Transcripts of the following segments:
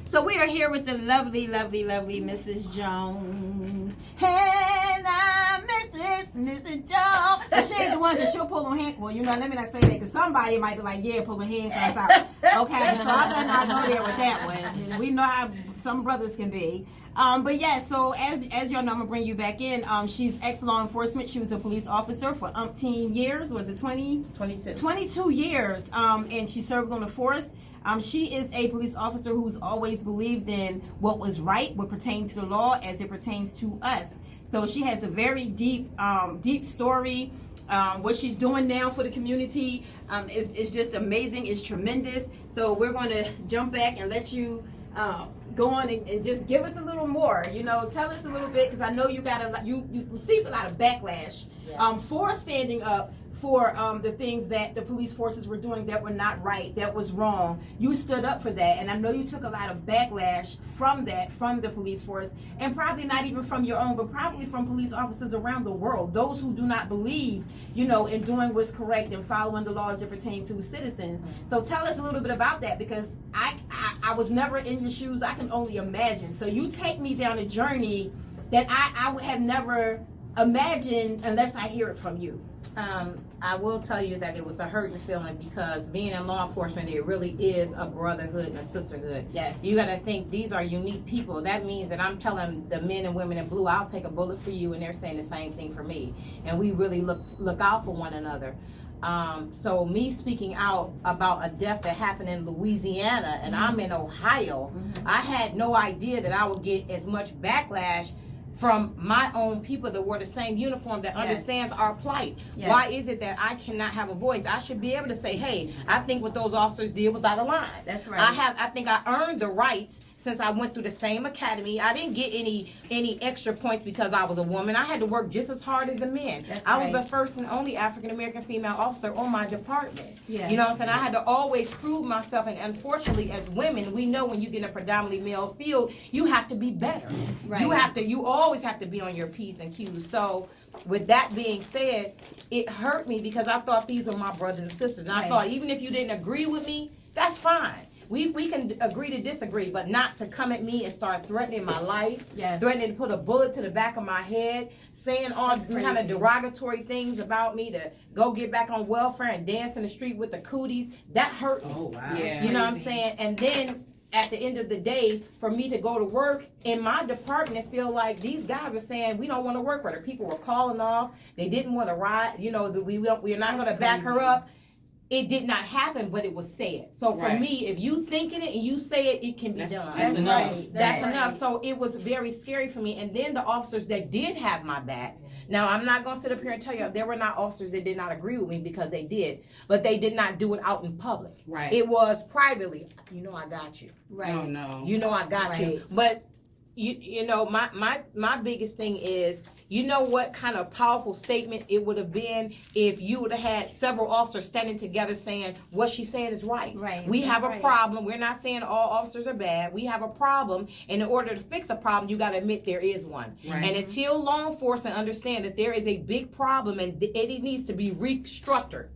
So we are here with the lovely, lovely, lovely Mrs. Jones. Hey, now, Mrs. Jones. And she ain't the one that she'll pull on hand. Well, let me not say that because somebody might be like, yeah, pull a handcuffs out. Okay, so I better not go there with that one. We know how some brothers can be. But yeah, so as y'all know, I'm gonna bring you back in. She's ex-law enforcement. She was a police officer for umpteen years. Was it 22 years. And she served on the force. She is a police officer who's always believed in what was right, what pertains to the law as it pertains to us. So she has a very deep story. What she's doing now for the community is just amazing. It's tremendous. So we're going to jump back and let you go on and just give us a little more. Tell us a little bit, because I know you received a lot of backlash for standing up for the things that the police forces were doing that were not right, that was wrong. You stood up for that, and I know you took a lot of backlash from that, from the police force, and probably not even from your own, but probably from police officers around the world, those who do not believe, in doing what's correct and following the laws that pertain to citizens. So tell us a little bit about that, because I was never in your shoes. I can only imagine. So you take me down a journey that I would have never imagined unless I hear it from you. I will tell you that it was a hurting feeling, because being in law enforcement, it really is a brotherhood and a sisterhood. Yes. You got to think these are unique people. That means that I'm telling the men and women in blue, I'll take a bullet for you, and they're saying the same thing for me. And we really look out for one another. So me speaking out about a death that happened in Louisiana, and I'm in Ohio, I had no idea that I would get as much backlash from my own people that wear the same uniform, that understands our plight. Yes. Why is it that I cannot have a voice? I should be able to say, hey, I think what those officers did was out of line. That's right. I think I earned the right, since I went through the same academy. I didn't get any extra points because I was a woman. I had to work just as hard as the men. That's I right. was the first and only African American female officer on my department. Yeah. You know what I'm saying? I had to always prove myself, and unfortunately, as women, we know when you get in a predominantly male field, you have to be better. Right. You always have to be on your P's and Q's. So with that being said, it hurt me because I thought these were my brothers and sisters. And I thought even if you didn't agree with me, that's fine. We can agree to disagree, but not to come at me and start threatening my life, threatening to put a bullet to the back of my head, saying all kind of derogatory things about me, to go get back on welfare and dance in the street with the cooties. That hurt me. Oh, wow. Yeah. You know what I'm saying? And then at the end of the day, for me to go to work in my department and feel like these guys are saying we don't want to work with her. People were calling off. They didn't want to ride. We're not going to back her up. It did not happen, but it was said. So for me, if you thinking it and you say it, it can be done. That's enough. Right. That's enough. So it was very scary for me. And then the officers that did have my back. Now, I'm not going to sit up here and tell you there were not officers that did not agree with me, because they did. But they did not do it out in public. Right. It was privately. I got you. Right. Oh, no. I got you. But my biggest thing is, what kind of powerful statement it would have been if you would have had several officers standing together saying what she's saying is right. Right. We have a problem. We're not saying all officers are bad. We have a problem, and in order to fix a problem, you got to admit there is one. Right. And until law enforcement understand that there is a big problem and it needs to be restructured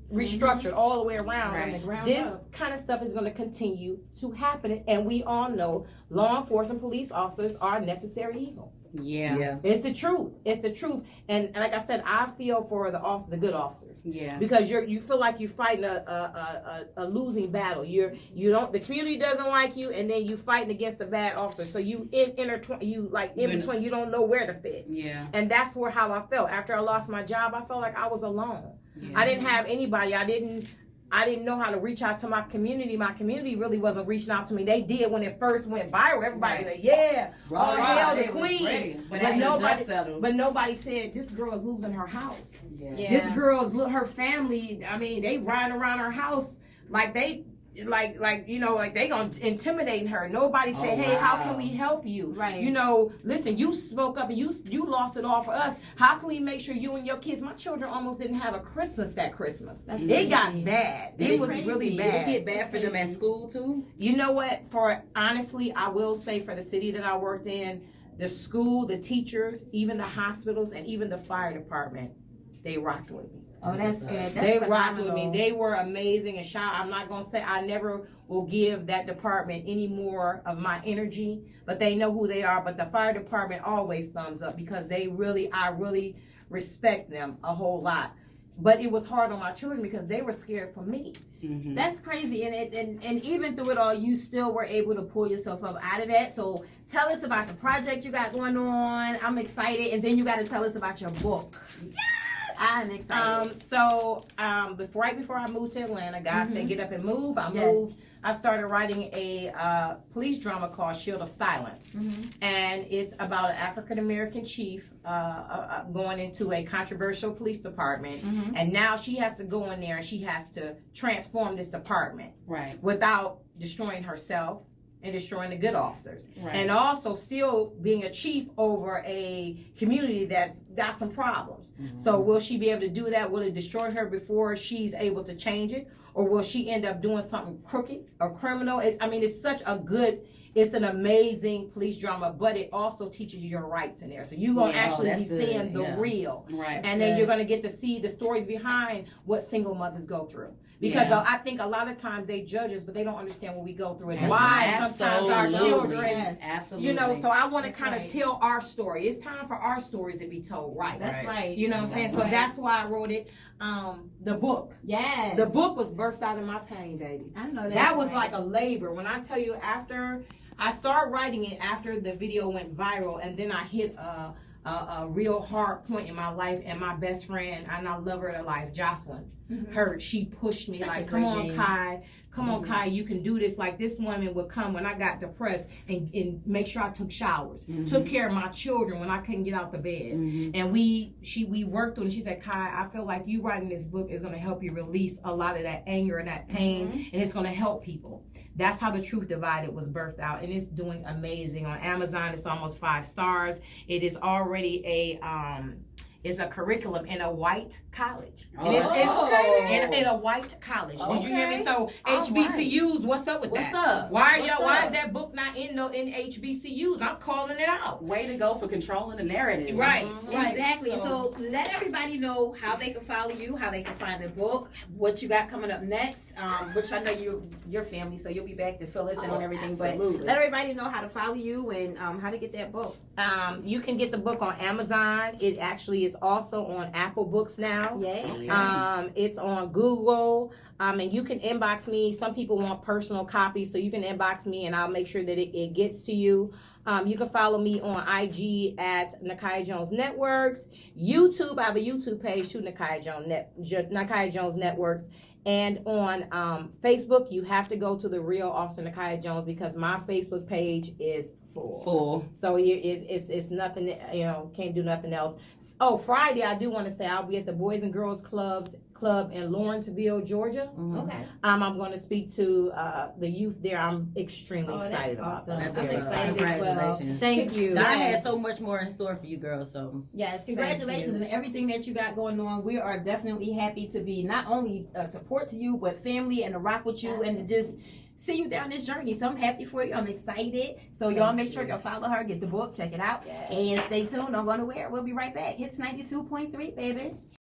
all the way around, this kind of stuff is going to continue to happen. And we all know law enforcement police officers are necessary evil. Yeah. It's the truth. And like I said, I feel for the good officers. Yeah. Because you feel like you're fighting a losing battle. The community doesn't like you, and then you fighting against a bad officer. So you in between, you don't know where to fit. Yeah. And that's how I felt. After I lost my job, I felt like I was alone. Yeah. I didn't have anybody. I didn't know how to reach out to my community. My community really wasn't reaching out to me. They did when it first went viral. Everybody was like, hell, the queen. But nobody said, this girl is losing her house. Yeah. This girl is her family. I mean, they riding around her house like they they gonna intimidate her. Nobody said, hey, how can we help you? Right. Listen, you spoke up and you lost it all for us. How can we make sure you and your kids? My children almost didn't have a Christmas that Christmas. It got bad. It was really bad. Did it get bad for them at school too? You know what? Honestly, I will say for the city that I worked in, the school, the teachers, even the hospitals, and even the fire department, they rocked with me. Oh, that's good. That's They rocked with me. phenomenal. They were amazing. And I'm not gonna say I never will give that department any more of my energy, but they know who they are. But the fire department always thumbs up because I really respect them a whole lot. But it was hard on my children because they were scared for me. Mm-hmm. That's crazy, and even through it all, you still were able to pull yourself up out of that. So tell us about the project you got going on. I'm excited, and then you got to tell us about your book. Yes, I'm excited. Right before I moved to Atlanta, God said get up and move. I Yes. moved. I started writing a police drama called Shield of Silence, and it's about an African American chief going into a controversial police department, and now she has to go in there and she has to transform this department without destroying herself and destroying the good officers, and also still being a chief over a community that's got some problems. So will she be able to do that? Will it destroy her before she's able to change it? Or will she end up doing something crooked or criminal? It's an amazing police drama, but it also teaches you your rights in there. So you're going to actually be seeing the real. And then you're going to get to see the stories behind what single mothers go through. Because I think a lot of times they judge us, but they don't understand what we go through and why sometimes our children, so I want to kind of tell our story. It's time for our stories to be told right. That's right. You know what I'm saying? So that's why I wrote it. The book. Yes. The book was birthed out of my pain, baby. I know that. That was like a labor. When I tell you, after I started writing it after the video went viral, and then I hit a real hard point in my life, and my best friend, and I love her to life, Jocelyn, she pushed me like, come on, Kai, you can do this. Like, this woman would come when I got depressed and make sure I took showers, took care of my children when I couldn't get out the bed. And we worked on it. She said, Kai, I feel like you writing this book is going to help you release a lot of that anger and that pain, and it's going to help people. That's how The Truth Divided was birthed out, and it's doing amazing. On Amazon, it's almost 5 stars. It is already it's a curriculum in a white college. It's in a white college. Did you hear me? So HBCUs, what's up with that? What's up? Why is that book not in HBCUs? I'm calling it out. Way to go for controlling the narrative. Right. Exactly. So let everybody know how they can follow you, how they can find the book, what you got coming up next, which I know your family, so you'll be back to fill us in on everything. Absolutely. But let everybody know how to follow you and how to get that book. You can get the book on Amazon. It actually is also on Apple Books now. Yay. It's on Google. And you can inbox me. Some people want personal copies, so you can inbox me and I'll make sure that it gets to you. You can follow me on IG at Nakia Jones Networks. YouTube, I have a YouTube page too, Nakia Jones Networks. And on Facebook, you have to go to The Real Officer Nakia Jones because my Facebook page is full. So it's nothing, can't do nothing else. Oh, Friday, I do want to say I'll be at the Boys and Girls Club in Lawrenceville, Georgia. Okay. I'm going to speak to the youth there. I'm extremely excited about that. I'm excited as well. Thank you. God has so much more in store for you girls. So yes, congratulations on everything that you got going on. We are definitely happy to be not only a support to you, but family and to rock with you and to just see you down this journey. So I'm happy for you. I'm excited. So y'all make sure y'all follow her, get the book, check it out, and stay tuned. Don't go nowhere. We'll be right back. Hits 92.3, baby.